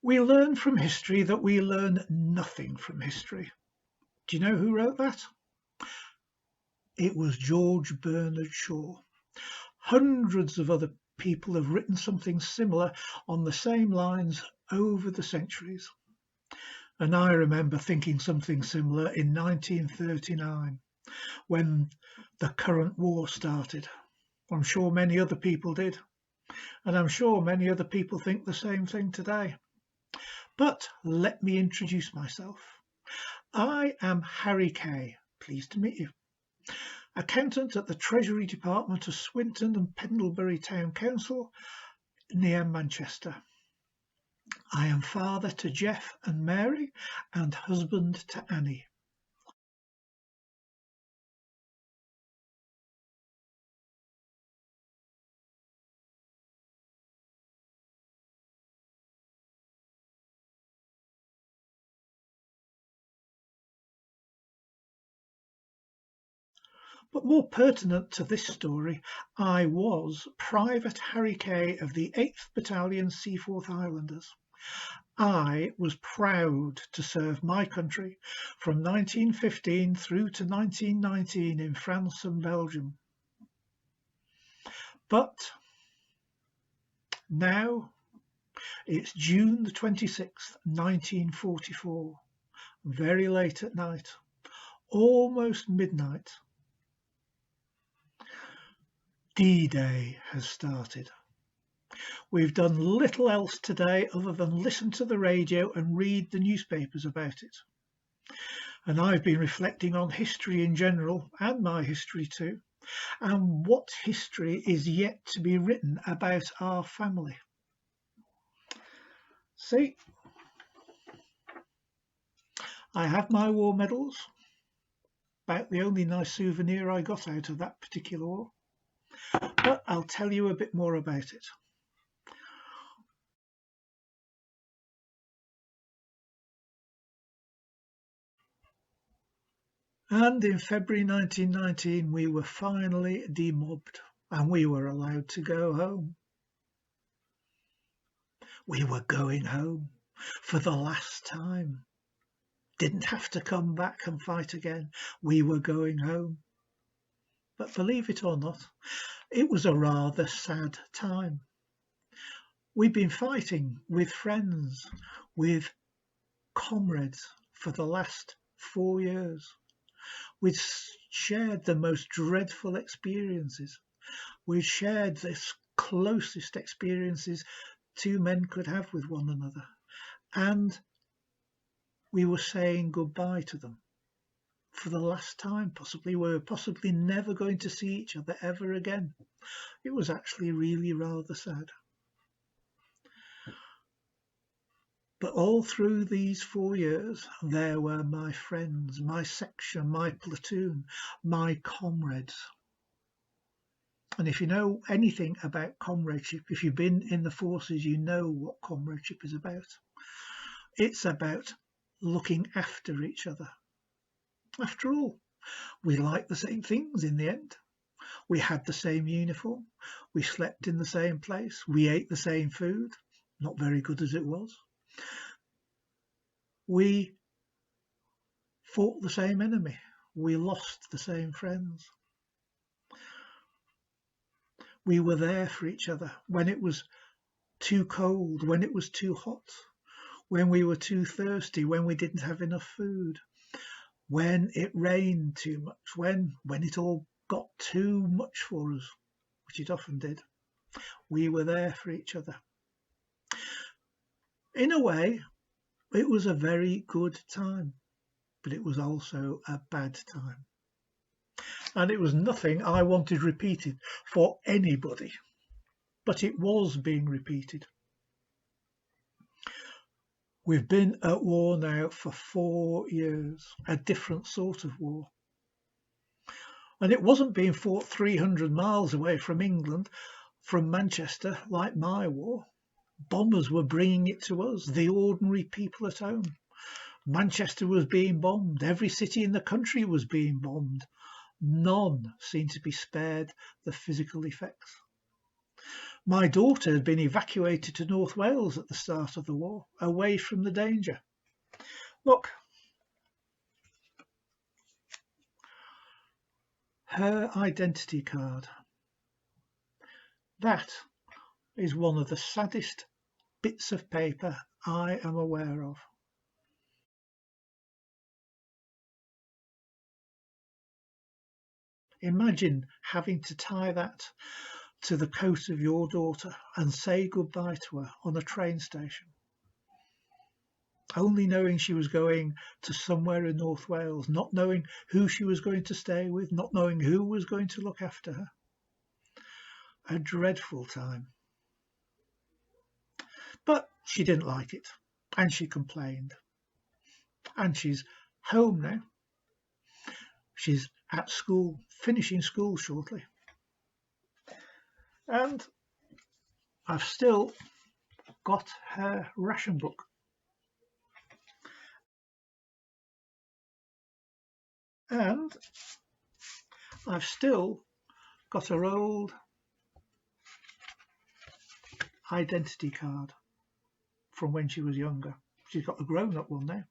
We learn from history that we learn nothing from history. Do you know who wrote that? It was George Bernard Shaw. Hundreds of other people have written something similar on the same lines over the centuries. And I remember thinking something similar in 1939 when the current war started. I'm sure many other people did. And I'm sure many other people think the same thing today. But let me introduce myself. I am Harry Kay. Pleased to meet you. Accountant at the Treasury Department of Swinton and Pendlebury Town Council near Manchester. I am father to Jeff and Mary and husband to Annie. But more pertinent to this story, I was Private Harry Kay of the 8th Battalion Seaforth Highlanders. I was proud to serve my country from 1915 through to 1919 in France and Belgium. But now it's June the 26th, 1944, very late at night, almost midnight. D-Day has started. We've done little else today other than listen to the radio and read the newspapers about it. And I've been reflecting on history in general, and my history too, and what history is yet to be written about our family. See, I have my war medals, about the only nice souvenir I got out of that particular war, but I'll tell you a bit more about it. And in February 1919, we were finally demobbed and we were allowed to go home. We were going home for the last time. Didn't have to come back and fight again. We were going home. But believe it or not, it was a rather sad time. We've been fighting with friends, with comrades for the last 4 years. We've shared the most dreadful experiences. We've shared the closest experiences two men could have with one another. And we were saying goodbye to them for the last time, possibly. We were possibly never going to see each other ever again. It was actually really rather sad. But all through these 4 years, there were my friends, my section, my platoon, my comrades. And if you know anything about comradeship, if you've been in the forces, you know what comradeship is about. It's about looking after each other. After all, we liked the same things in the end. We had the same uniform. We slept in the same place. We ate the same food, not very good as it was. We fought the same enemy. We lost the same friends. We were there for each other when it was too cold, when it was too hot, when we were too thirsty, when we didn't have enough food, when it rained too much, when it all got too much for us, which it often did. We were there for each other. In a way, it was a very good time, but it was also a bad time. And it was nothing I wanted repeated for anybody, but it was being repeated. We've been at war now for 4 years, a different sort of war. And it wasn't being fought 300 miles away from England, from Manchester, like my war. Bombers were bringing it to us, the ordinary people at home. Manchester was being bombed. Every city in the country was being bombed. None seemed to be spared the physical effects. My daughter had been evacuated to North Wales at the start of the war, away from the danger. Look, her identity card. That is one of the saddest bits of paper I am aware of. Imagine having to tie that to the coat of your daughter and say goodbye to her on a train station, only knowing she was going to somewhere in North Wales, not knowing who she was going to stay with, not knowing who was going to look after her. A dreadful time. But she didn't like it, and she complained. And she's home now. She's at school, finishing school shortly. And I've still got her ration book. And I've still got her old identity card from when she was younger. She's got the grown-up one now.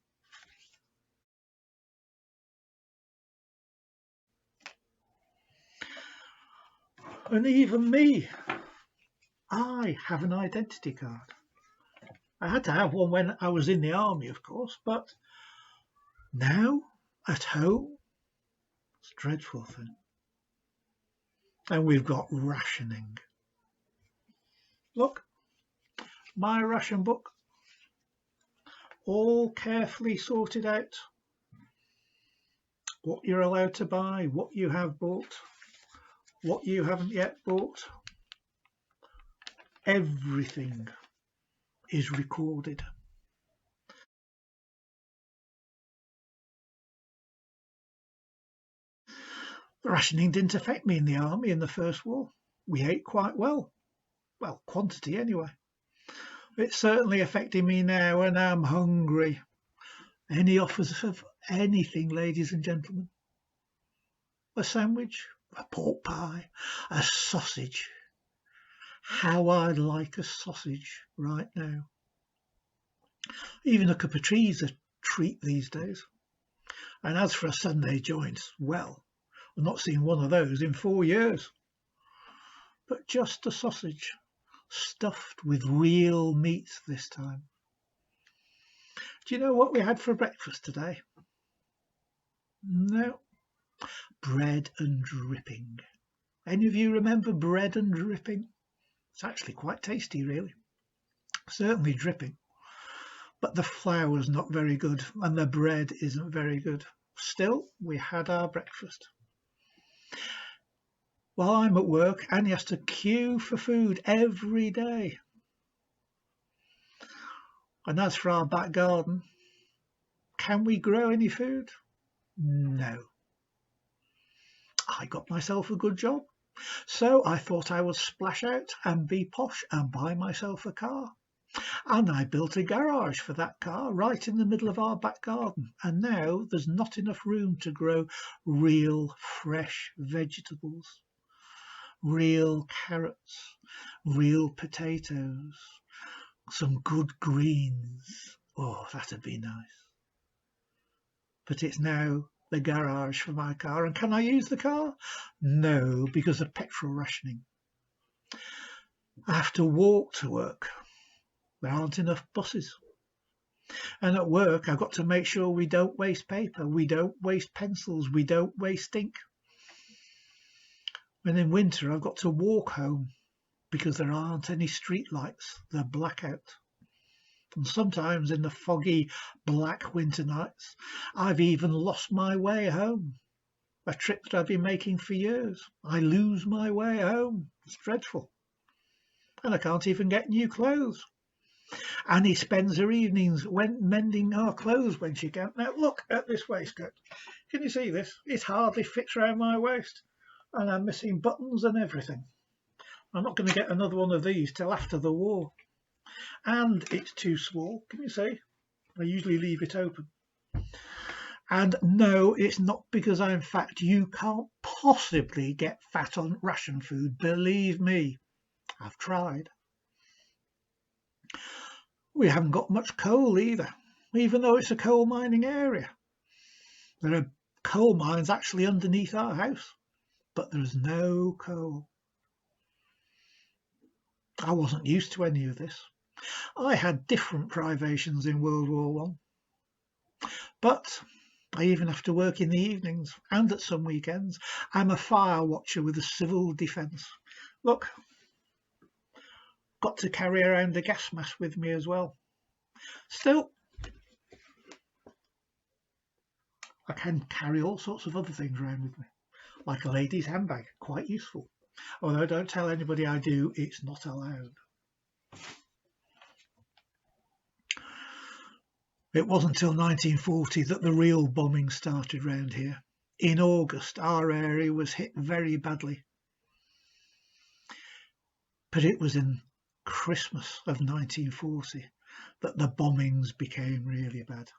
And even me, I have an identity card. I had to have one when I was in the army, of course, but now at home, it's a dreadful thing. And we've got rationing. Look, my ration book, all carefully sorted out. What you're allowed to buy, what you have bought, what you haven't yet bought. Everything is recorded. The rationing didn't affect me in the army in the First War. We ate quite well. Well, quantity anyway. It's certainly affecting me now, and I'm hungry. Any offers of anything, ladies and gentlemen? A sandwich, a pork pie, a sausage. How I'd like a sausage right now. Even a cup of tea is a treat these days. And as for a Sunday joint, well, I've not seen one of those in 4 years. But just a sausage, stuffed with real meat this time. Do you know what we had for breakfast today? No. Bread and dripping. Any of you remember bread and dripping? It's actually quite tasty, really. Certainly dripping. But the flour's not very good and the bread isn't very good. Still, we had our breakfast. While I'm at work, Annie has to queue for food every day. And as for our back garden, can we grow any food? No. I got myself a good job. So I thought I would splash out and be posh and buy myself a car. And I built a garage for that car right in the middle of our back garden. And now there's not enough room to grow real fresh vegetables, real carrots, real potatoes, some good greens. Oh, that'd be nice. But it's now the garage for my car. And can I use the car? No, because of petrol rationing. I have to walk to work. There aren't enough buses. And at work, I've got to make sure we don't waste paper, we don't waste pencils, we don't waste ink. And in winter, I've got to walk home because there aren't any street lights. They're blackout. And sometimes in the foggy, black winter nights, I've even lost my way home. A trip that I've been making for years. I lose my way home. It's dreadful. And I can't even get new clothes. Annie spends her evenings mending our clothes when she can. Now look at this waistcoat. Can you see this? It hardly fits around my waist. And I'm missing buttons and everything. I'm not going to get another one of these till after the war. And it's too small. Can you see? I usually leave it open. And no, it's not because I'm fat. You can't possibly get fat on ration food, believe me. I've tried. We haven't got much coal either, even though it's a coal mining area. There are coal mines actually underneath our house, but there's no coal. I wasn't used to any of this. I had different privations in World War One, but I even have to work in the evenings and at some weekends. I'm a fire watcher with the civil defence. Look, got to carry around a gas mask with me as well. Still, I can carry all sorts of other things around with me, like a lady's handbag, quite useful. Although don't tell anybody I do, it's not allowed. It wasn't until 1940 that the real bombing started round here. In August, our area was hit very badly. But it was in Christmas of 1940 that the bombings became really bad.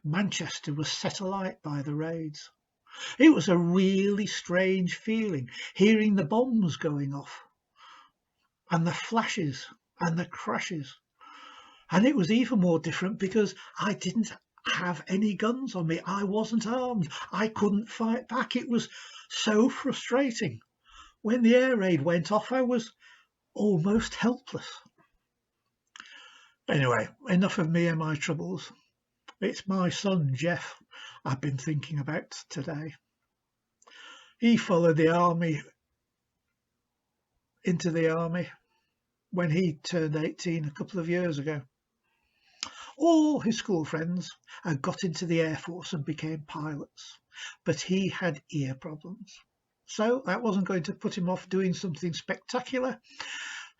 Manchester was set alight by the raids. It was a really strange feeling, hearing the bombs going off and the flashes and the crashes. And it was even more different because I didn't have any guns on me. I wasn't armed. I couldn't fight back. It was so frustrating. When the air raid went off, I was almost helpless. Anyway, enough of me and my troubles. It's my son, Jeff, I've been thinking about today. He followed the army into the army when he turned 18 a couple of years ago. All his school friends had got into the Air Force and became pilots, but he had ear problems. So that wasn't going to put him off doing something spectacular.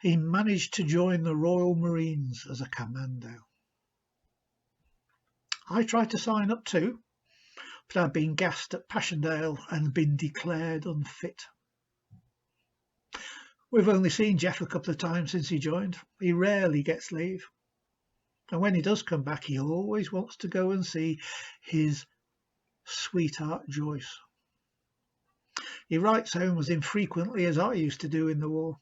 He managed to join the Royal Marines as a commando. I tried to sign up too, but I'd been gassed at Passchendaele and been declared unfit. We've only seen Jeff a couple of times since he joined. He rarely gets leave. And when he does come back, he always wants to go and see his sweetheart Joyce. He writes home as infrequently as I used to do in the war.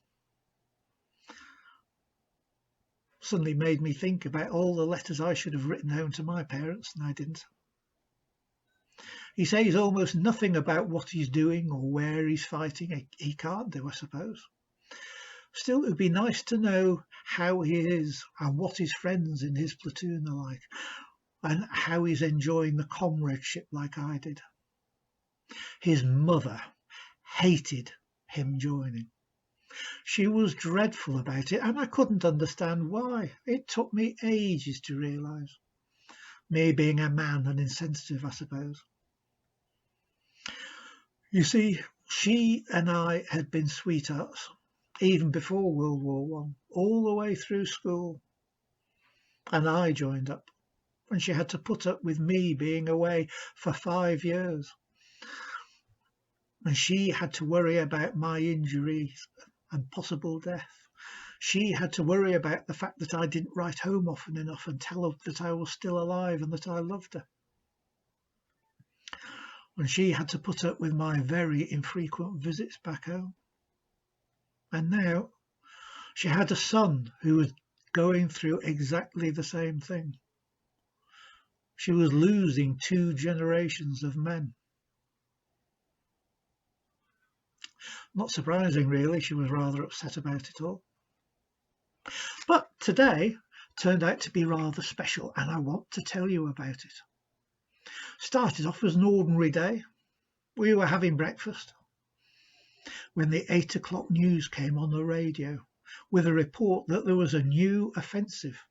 Suddenly made me think about all the letters I should have written home to my parents and I didn't. He says almost nothing about what he's doing or where he's fighting. He can't do, I suppose. Still, it would be nice to know how he is and what his friends in his platoon are like and how he's enjoying the comradeship like I did. His mother hated him joining. She was dreadful about it and I couldn't understand why. It took me ages to realise. Me being a man and insensitive, I suppose. You see, she and I had been sweethearts even before World War One, all the way through school. And I joined up, and she had to put up with me being away for 5 years. And she had to worry about my injuries and possible death. She had to worry about the fact that I didn't write home often enough and tell her that I was still alive and that I loved her. And she had to put up with my very infrequent visits back home. And now she had a son who was going through exactly the same thing. She was losing 2 generations of men. Not surprising, really. She was rather upset about it all. But today turned out to be rather special, and I want to tell you about it. Started off as an ordinary day. We were having breakfast when the 8 o'clock news came on the radio with a report that there was a new offensive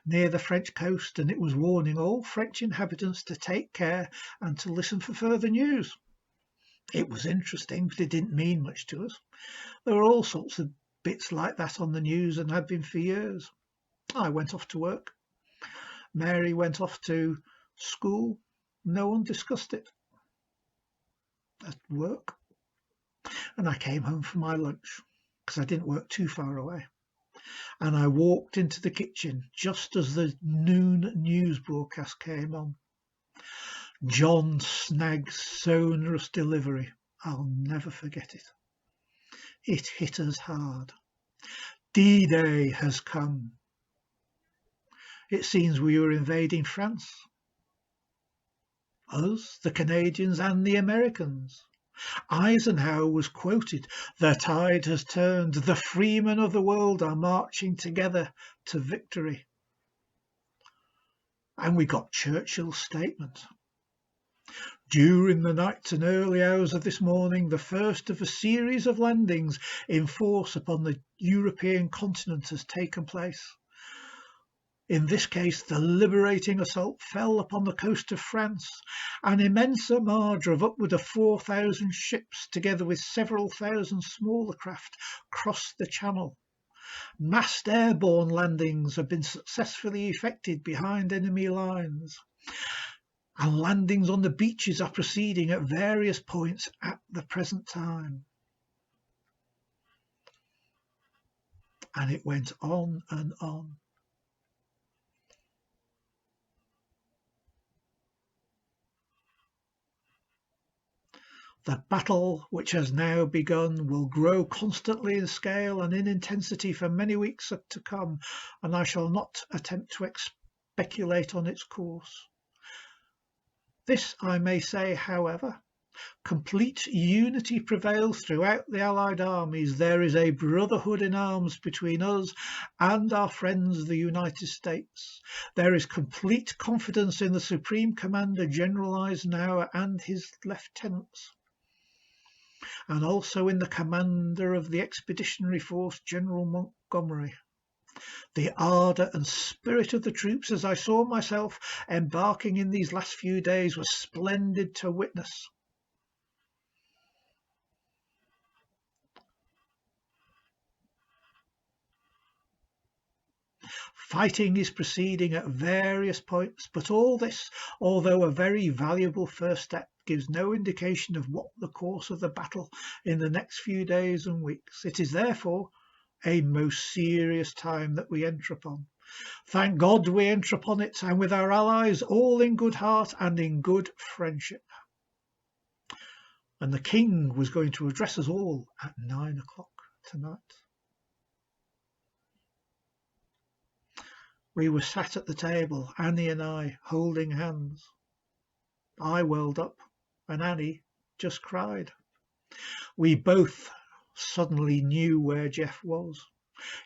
near the French coast, and it was warning all French inhabitants to take care and to listen for further news. It was interesting, but it didn't mean much to us. There were all sorts of bits like that on the news and had been for years. I went off to work. Mary went off to school. No one discussed it at work. And I came home for my lunch because I didn't work too far away. And I walked into the kitchen just as the noon news broadcast came on. John snags sonorous delivery. I'll never forget it. It hit us hard. D-Day has come. It seems we were invading France. Us, the Canadians and the Americans. Eisenhower was quoted, "The tide has turned, the freemen of the world are marching together to victory." And we got Churchill's statement. "During the night and early hours of this morning, the first of a series of landings in force upon the European continent has taken place. In this case, the liberating assault fell upon the coast of France. An immense armada of upward of 4,000 ships, together with several thousand smaller craft, crossed the Channel. Massed airborne landings have been successfully effected behind enemy lines, and landings on the beaches are proceeding at various points at the present time." And it went on and on. The battle which has now begun will grow constantly in scale and in intensity for many weeks to come, and I shall not attempt to speculate on its course. This I may say, however: complete unity prevails throughout the Allied armies. There is a brotherhood in arms between us and our friends the United States. There is complete confidence in the Supreme Commander, General Eisenhower, and his lieutenants, and also in the commander of the Expeditionary Force, General Montgomery. The ardour and spirit of the troops, as I saw myself embarking in these last few days, was splendid to witness. Fighting is proceeding at various points, but all this, although a very valuable first step, gives no indication of what the course of the battle in the next few days and weeks. It is therefore a most serious time that we enter upon. Thank God we enter upon it, and with our allies all in good heart and in good friendship. And the King was going to address us all at 9 o'clock tonight. We were sat at the table, Annie and I, holding hands. I welled up, and Annie just cried. We both suddenly knew where Jeff was.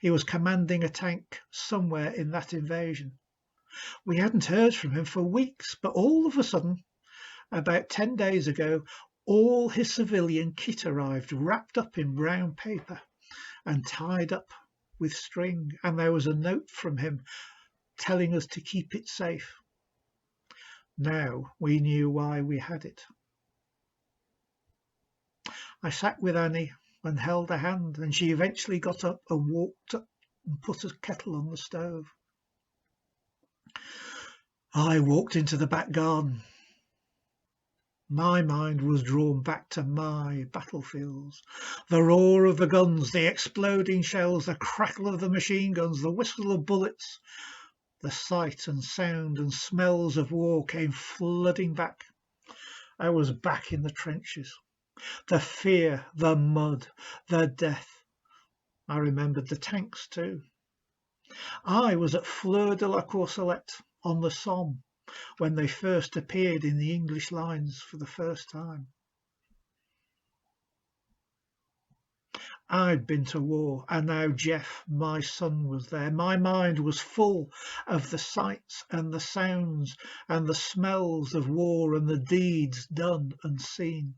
He was commanding a tank somewhere in that invasion. We hadn't heard from him for weeks, but all of a sudden, about 10 days ago, all his civilian kit arrived, wrapped up in brown paper and tied up with string, and there was a note from him telling us to keep it safe. Now we knew why we had it. I sat with Annie and held her hand, and she eventually got up and walked up and put a kettle on the stove. I walked into the back garden. My mind was drawn back to my battlefields. The roar of the guns, the exploding shells, the crackle of the machine guns, the whistle of bullets. The sight and sound and smells of war came flooding back. I was back in the trenches. The fear, the mud, the death. I remembered the tanks too. I was at Fleur de la Courcelette on the Somme when they first appeared in the English lines for the first time. I'd been to war, and now Jeff, my son, was there. My mind was full of the sights and the sounds and the smells of war and the deeds done and seen.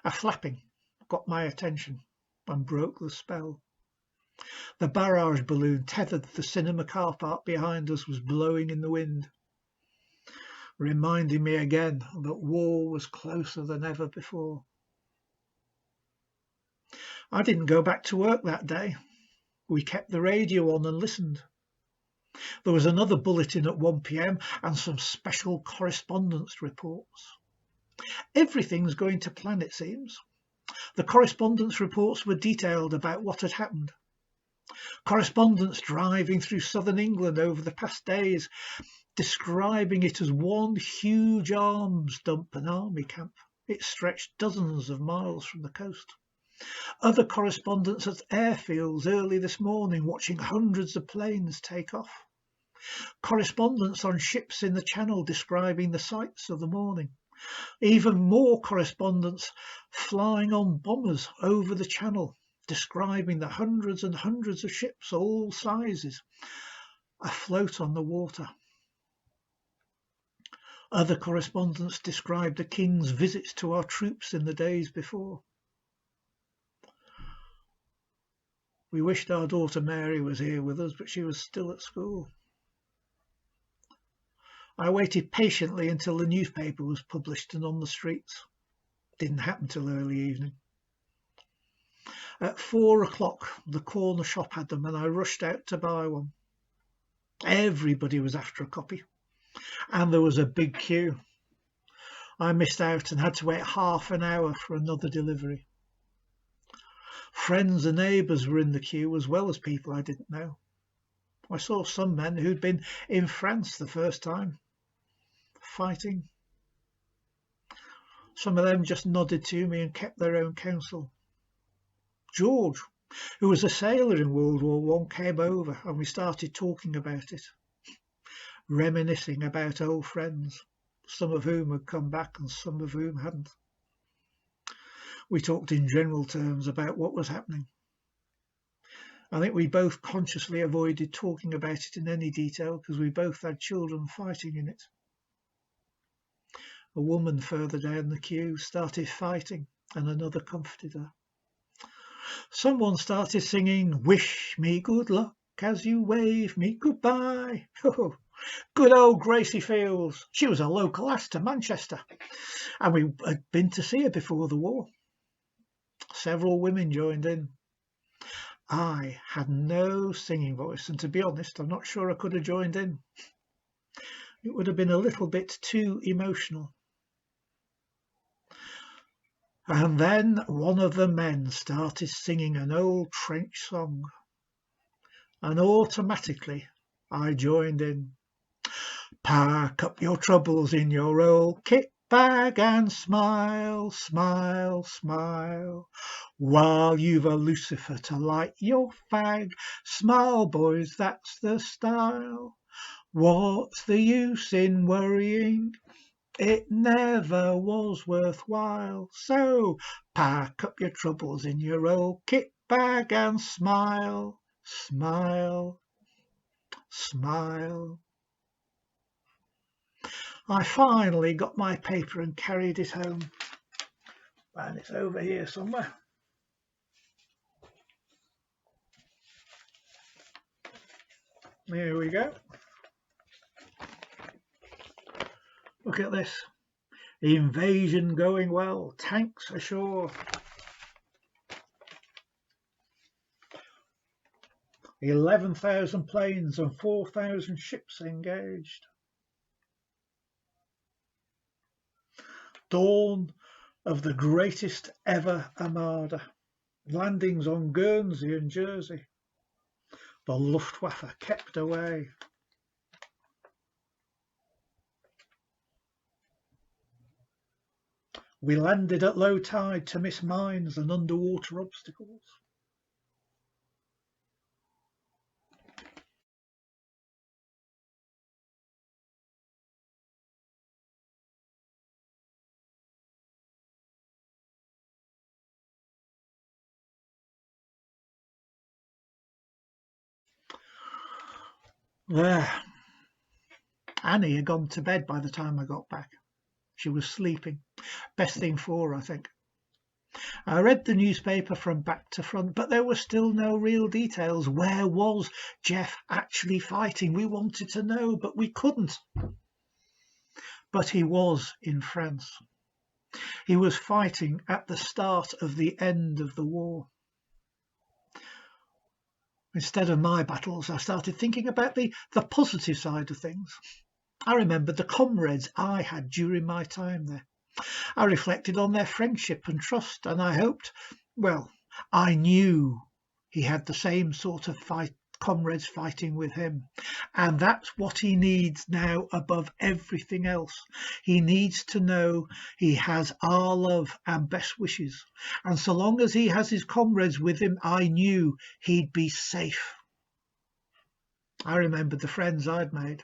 A flapping got my attention and broke the spell. The barrage balloon tethered to the cinema car park behind us was blowing in the wind, reminding me again that war was closer than ever before. I didn't go back to work that day. We kept the radio on and listened. There was another bulletin at 1 p.m. and some special correspondence reports. Everything's going to plan, it seems. The correspondence reports were detailed about what had happened. Correspondents driving through southern England over the past days, describing it as one huge arms dump and army camp. It stretched dozens of miles from the coast. Other correspondents at airfields early this morning watching hundreds of planes take off. Correspondents on ships in the Channel describing the sights of the morning. Even more correspondents flying on bombers over the Channel, describing the hundreds and hundreds of ships, all sizes, afloat on the water. Other correspondents described the King's visits to our troops in the days before. We wished our daughter Mary was here with us, but she was still at school. I waited patiently until the newspaper was published and on the streets. Didn't happen till early evening. At 4 o'clock, the corner shop had them and I rushed out to buy one. Everybody was after a copy and there was a big queue. I missed out and had to wait half an hour for another delivery. Friends and neighbours were in the queue as well as people I didn't know. I saw some men who'd been in France the first time, fighting. Some of them just nodded to me and kept their own counsel. George, who was a sailor in World War I, came over and we started talking about it, reminiscing about old friends, some of whom had come back and some of whom hadn't. We talked in general terms about what was happening. I think we both consciously avoided talking about it in any detail because we both had children fighting in it. A woman further down the queue started fighting and another comforted her. Someone started singing, "Wish me good luck as you wave me goodbye." Oh, good old Gracie Fields. She was a local lass to Manchester and we had been to see her before the war. Several women joined in. I had no singing voice and to be honest, I'm not sure I could have joined in. It would have been a little bit too emotional. And then one of the men started singing an old trench song and automatically I joined in. Pack up your troubles in your old kit bag and smile, smile, smile, while you've a Lucifer to light your fag. Smile, boys, that's the style. What's the use in worrying? It never was worthwhile. So pack up your troubles in your old kit bag and smile, smile, smile. I finally got my paper and carried it home. And it's over here somewhere. Here we go. Look at this. The invasion going well. Tanks ashore. 11,000 planes and 4,000 ships engaged. Dawn of the greatest ever armada. Landings on Guernsey and Jersey. The Luftwaffe kept away. We landed at low tide to miss mines and underwater obstacles. There. Annie had gone to bed by the time I got back. She was sleeping. Best thing for her, I think. I read the newspaper from back to front, but there were still no real details. Where was Jeff actually fighting? We wanted to know, but we couldn't. But he was in France. He was fighting at the start of the end of the war. Instead of my battles, I started thinking about the positive side of things. I remembered the comrades I had during my time there. I reflected on their friendship and trust, and I hoped, well, I knew he had the same sort of comrades fighting with him. And that's what he needs now above everything else. He needs to know he has our love and best wishes. And so long as he has his comrades with him, I knew he'd be safe. I remembered the friends I'd made.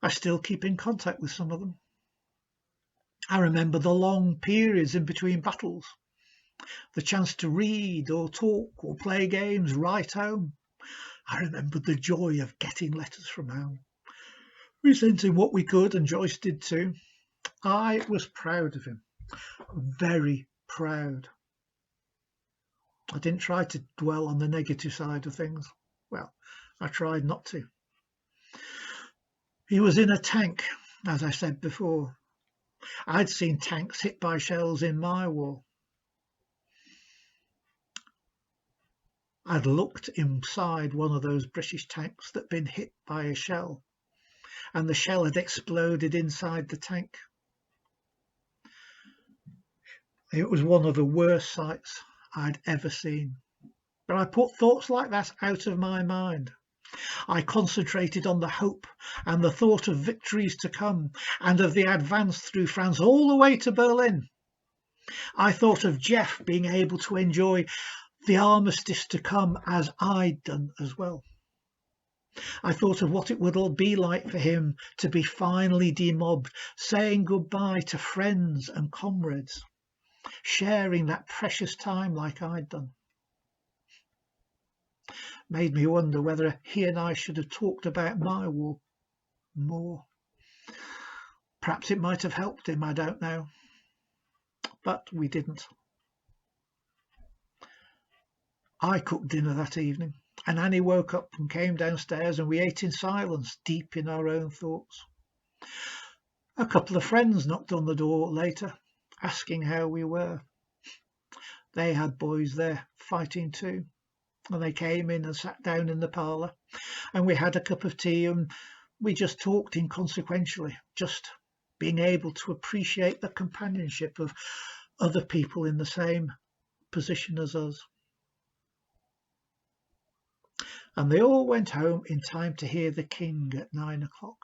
I still keep in contact with some of them. I remember the long periods in between battles, the chance to read or talk or play games right home. I remembered the joy of getting letters from home. We sent him what we could, and Joyce did too. I was proud of him, very proud. I didn't try to dwell on the negative side of things. Well, I tried not to. He was in a tank, as I said before. I'd seen tanks hit by shells in my war. I'd looked inside one of those British tanks that'd been hit by a shell, and the shell had exploded inside the tank. It was one of the worst sights I'd ever seen. But I put thoughts like that out of my mind. I concentrated on the hope and the thought of victories to come and of the advance through France all the way to Berlin. I thought of Jeff being able to enjoy the armistice to come as I'd done as well. I thought of what it would all be like for him to be finally demobbed, saying goodbye to friends and comrades, sharing that precious time like I'd done. Made me wonder whether he and I should have talked about my war more. Perhaps it might have helped him, I don't know. But we didn't. I cooked dinner that evening, and Annie woke up and came downstairs, and we ate in silence, deep in our own thoughts. A couple of friends knocked on the door later, asking how we were. They had boys there fighting too. And they came in and sat down in the parlour, and we had a cup of tea, and we just talked inconsequentially, just being able to appreciate the companionship of other people in the same position as us. And they all went home in time to hear the King at 9 o'clock.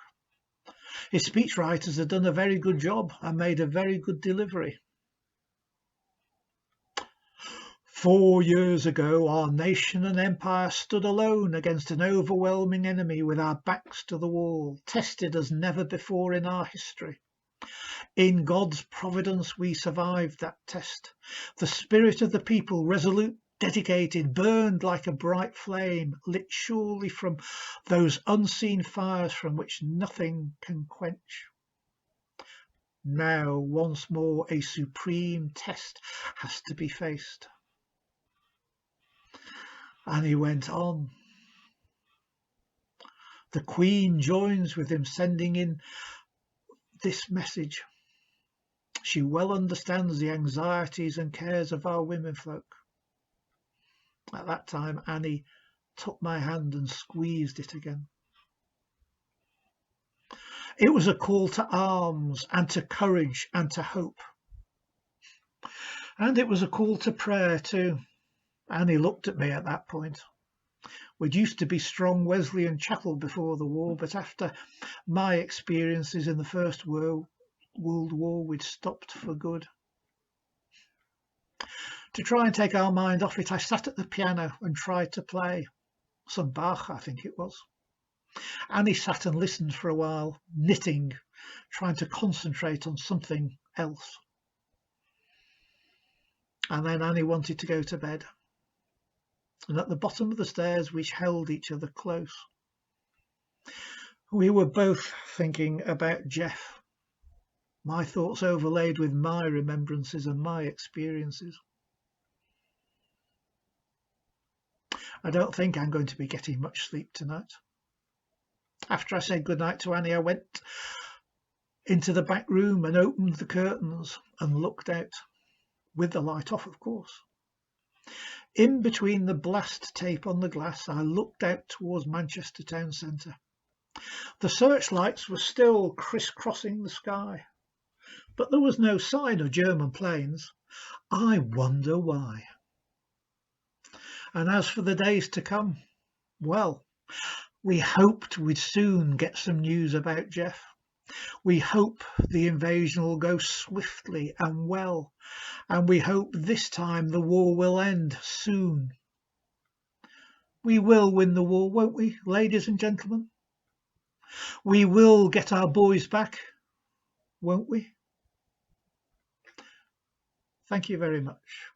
His speechwriters had done a very good job and made a very good delivery. 4 years ago, our nation and empire stood alone against an overwhelming enemy with our backs to the wall, tested as never before in our history. In God's providence, we survived that test. The spirit of the people, resolute, dedicated, burned like a bright flame, lit surely from those unseen fires from which nothing can quench. Now, once more, a supreme test has to be faced. And he went on. The Queen joins with him, sending in this message. She well understands the anxieties and cares of our womenfolk. At that time, Annie took my hand and squeezed it again. It was a call to arms and to courage and to hope. And it was a call to prayer too. Annie looked at me at that point. We'd used to be strong Wesleyan chapel before the war, but after my experiences in the First World War, we'd stopped for good. To try and take our mind off it, I sat at the piano and tried to play. Some Bach, I think it was. Annie sat and listened for a while, knitting, trying to concentrate on something else. And then Annie wanted to go to bed. And at the bottom of the stairs, we held each other close. We were both thinking about Jeff, my thoughts overlaid with my remembrances and my experiences. I don't think I'm going to be getting much sleep tonight. After I said goodnight to Annie, I went into the back room and opened the curtains and looked out, with the light off, of course. In between the blast tape on the glass, I looked out towards Manchester town centre. The searchlights were still crisscrossing the sky, but there was no sign of German planes. I wonder why. And as for the days to come, Well, we hoped we'd soon get some news about Jeff. We hope the invasion will go swiftly and well, and we hope this time the war will end soon. We will win the war, won't we, ladies and gentlemen? We will get our boys back, won't we? Thank you very much.